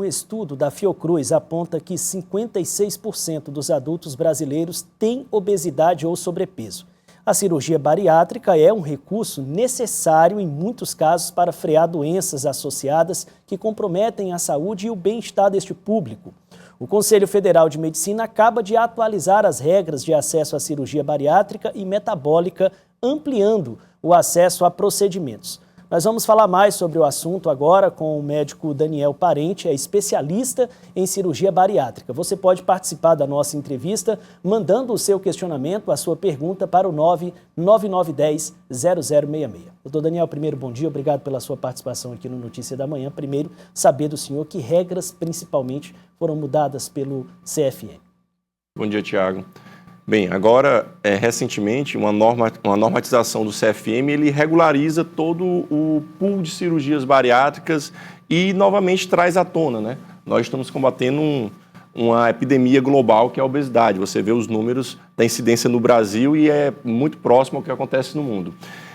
Um estudo da Fiocruz aponta que 56% dos adultos brasileiros têm obesidade ou sobrepeso. A cirurgia bariátrica é um recurso necessário em muitos casos para frear doenças associadas que comprometem a saúde e o bem-estar deste público. O Conselho Federal de Medicina acaba de atualizar as regras de acesso à cirurgia bariátrica e metabólica, ampliando o acesso a procedimentos. Nós vamos falar mais sobre o assunto agora com o médico Daniel Parente, é especialista em cirurgia bariátrica. Você pode participar da nossa entrevista mandando o seu questionamento, a sua pergunta para o 99910-0066. Doutor Daniel, primeiro, bom dia, obrigado pela sua participação aqui no Notícia da Manhã. Primeiro, saber do senhor que regras, principalmente, foram mudadas pelo CFM. Bom dia, Tiago. Bem, agora, recentemente, uma normatização do CFM, ele regulariza todo o pool de cirurgias bariátricas e, novamente, traz à tona, né? Nós estamos combatendo uma epidemia global que é a obesidade. Você vê os números da incidência no Brasil e é muito próximo ao que acontece no mundo.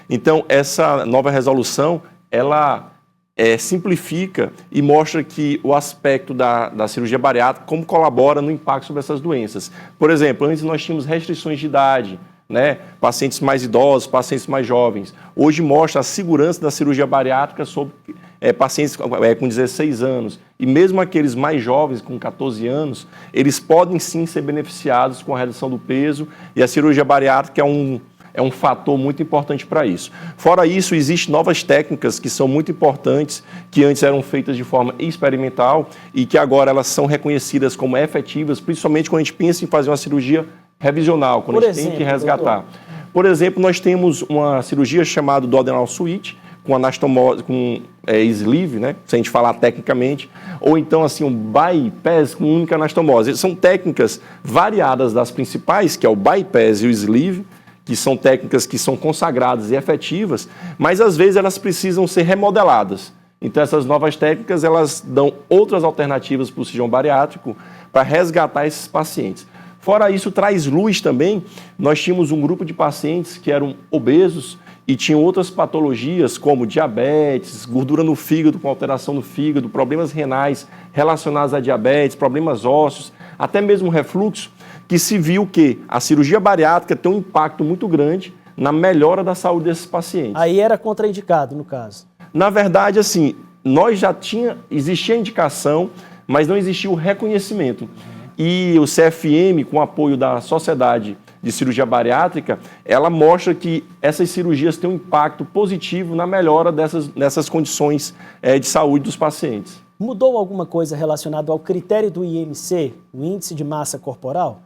Então, essa nova resolução, ela simplifica e mostra que o aspecto da cirurgia bariátrica, como colabora no impacto sobre essas doenças. Por exemplo, antes nós tínhamos restrições de idade, né? Pacientes mais idosos, pacientes mais jovens. Hoje mostra a segurança da cirurgia bariátrica sobre pacientes com 16 anos. E mesmo aqueles mais jovens, com 14 anos, eles podem sim ser beneficiados com a redução do peso, e a cirurgia bariátrica é um fator muito importante para isso. Fora isso, existem novas técnicas que são muito importantes, que antes eram feitas de forma experimental e que agora elas são reconhecidas como efetivas, principalmente quando a gente pensa em fazer uma cirurgia revisional, quando a gente tem que resgatar. Doutor. Por exemplo, nós temos uma cirurgia chamada duodenal switch, com anastomose, com sleeve, né? Se a gente falar tecnicamente, ou então assim um bypass com única anastomose. São técnicas variadas das principais, que é o bypass e o sleeve, que são técnicas que são consagradas e efetivas, mas às vezes elas precisam ser remodeladas. Então essas novas técnicas, elas dão outras alternativas para o cirurgião bariátrico para resgatar esses pacientes. Fora isso, traz luz também, nós tínhamos um grupo de pacientes que eram obesos e tinham outras patologias como diabetes, gordura no fígado com alteração no fígado, problemas renais relacionados a diabetes, problemas ósseos, até mesmo refluxo, que se viu que a cirurgia bariátrica tem um impacto muito grande na melhora da saúde desses pacientes. Aí era contraindicado, no caso? Na verdade, assim, existia a indicação, mas não existia o reconhecimento. E o CFM, com o apoio da Sociedade de Cirurgia Bariátrica, ela mostra que essas cirurgias têm um impacto positivo na melhora dessas condições de saúde dos pacientes. Mudou alguma coisa relacionada ao critério do IMC, o Índice de Massa Corporal?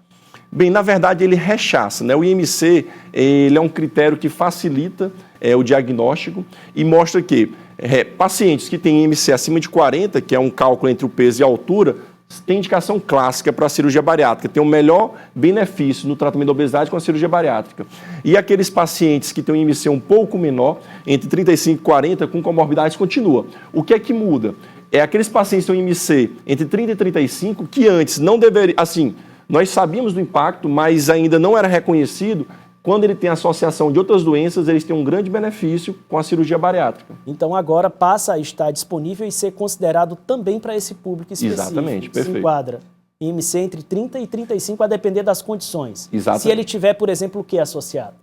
Bem, na verdade, ele rechaça, né? O IMC, ele é um critério que facilita o diagnóstico e mostra que pacientes que têm IMC acima de 40, que é um cálculo entre o peso e a altura, tem indicação clássica para a cirurgia bariátrica, tem um melhor benefício no tratamento da obesidade com a cirurgia bariátrica. E aqueles pacientes que têm um IMC um pouco menor, entre 35 e 40, com comorbidades, continua. O que é que muda? Aqueles pacientes que têm um IMC entre 30 e 35, que antes não deveria, assim, nós sabíamos do impacto, mas ainda não era reconhecido. Quando ele tem associação de outras doenças, eles têm um grande benefício com a cirurgia bariátrica. Então agora passa a estar disponível e ser considerado também para esse público específico. Exatamente, perfeito. Se enquadra IMC entre 30 e 35, a depender das condições. Exatamente. Se ele tiver, por exemplo, o que associado?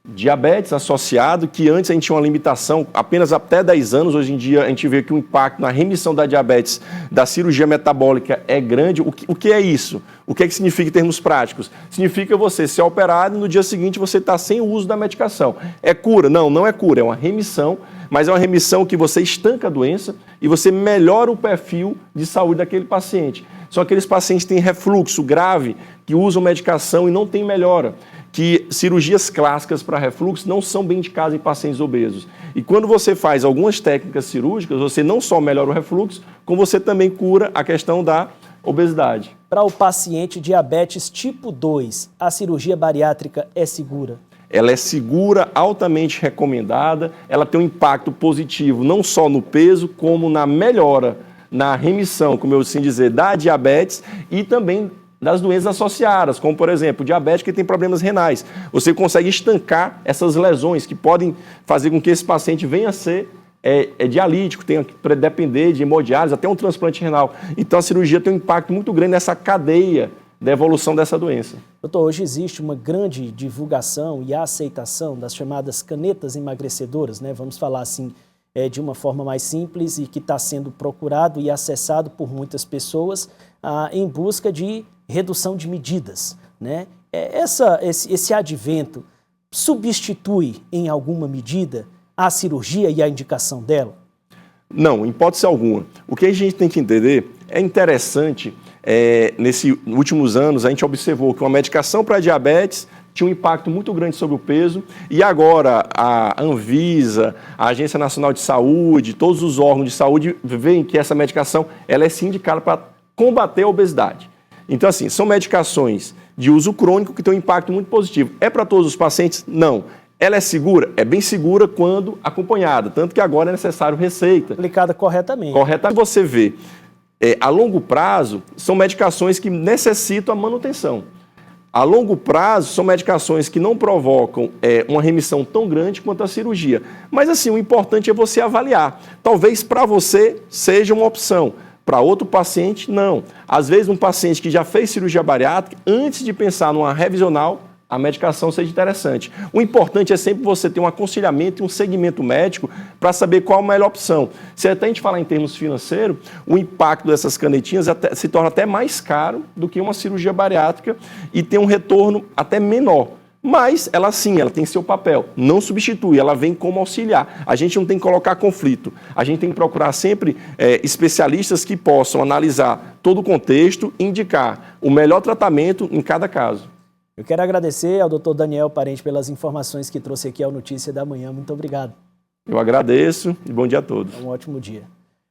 Diabetes associado, que antes a gente tinha uma limitação apenas até 10 anos, hoje em dia a gente vê que o impacto na remissão da diabetes, da cirurgia metabólica é grande. O que é isso? O que é que significa em termos práticos? Significa você ser operado e no dia seguinte você está sem o uso da medicação. É cura? Não, não é cura, é uma remissão, mas é uma remissão que você estanca a doença e você melhora o perfil de saúde daquele paciente. São aqueles pacientes que têm refluxo grave, que usam medicação e não tem melhora. Que cirurgias clássicas para refluxo não são bem indicadas em pacientes obesos. E quando você faz algumas técnicas cirúrgicas, você não só melhora o refluxo, como você também cura a questão da obesidade. Para o paciente diabetes tipo 2, a cirurgia bariátrica é segura? Ela é segura, altamente recomendada, ela tem um impacto positivo não só no peso, como na melhora, na remissão, como eu assim dizer, da diabetes e também das doenças associadas, como, por exemplo, diabetes que tem problemas renais. Você consegue estancar essas lesões que podem fazer com que esse paciente venha a ser é dialítico, tem que depender de hemodiálise, até um transplante renal. Então a cirurgia tem um impacto muito grande nessa cadeia da evolução dessa doença. Doutor, hoje existe uma grande divulgação e aceitação das chamadas canetas emagrecedoras, né? Vamos falar assim, de uma forma mais simples, e que está sendo procurado e acessado por muitas pessoas em busca de redução de medidas, né? Esse advento substitui em alguma medida a cirurgia e a indicação dela? Não, em hipótese alguma. O que a gente tem que entender é interessante. Nesses últimos anos, a gente observou que uma medicação para diabetes tinha um impacto muito grande sobre o peso, e agora a Anvisa, a Agência Nacional de Saúde, todos os órgãos de saúde veem que essa medicação ela é sim indicada para combater a obesidade. Então, assim, são medicações de uso crônico que têm um impacto muito positivo. É para todos os pacientes? Não. Ela é segura? É bem segura quando acompanhada, tanto que agora é necessário receita. Aplicada corretamente. Corretamente. Você vê, a longo prazo, são medicações que necessitam a manutenção. A longo prazo, são medicações que não provocam uma remissão tão grande quanto a cirurgia. Mas, assim, o importante é você avaliar. Talvez para você seja uma opção, para outro paciente, não. Às vezes, um paciente que já fez cirurgia bariátrica, antes de pensar numa revisional, a medicação seja interessante. O importante é sempre você ter um aconselhamento e um segmento médico para saber qual a melhor opção. Se até a gente falar em termos financeiros, o impacto dessas canetinhas se torna até mais caro do que uma cirurgia bariátrica e tem um retorno até menor. Mas ela sim, ela tem seu papel, não substitui, ela vem como auxiliar. A gente não tem que colocar conflito, a gente tem que procurar sempre especialistas que possam analisar todo o contexto e indicar o melhor tratamento em cada caso. Eu quero agradecer ao Dr. Daniel Parente pelas informações que trouxe aqui ao Notícia da Manhã. Muito obrigado. Eu agradeço e bom dia a todos. Um ótimo dia.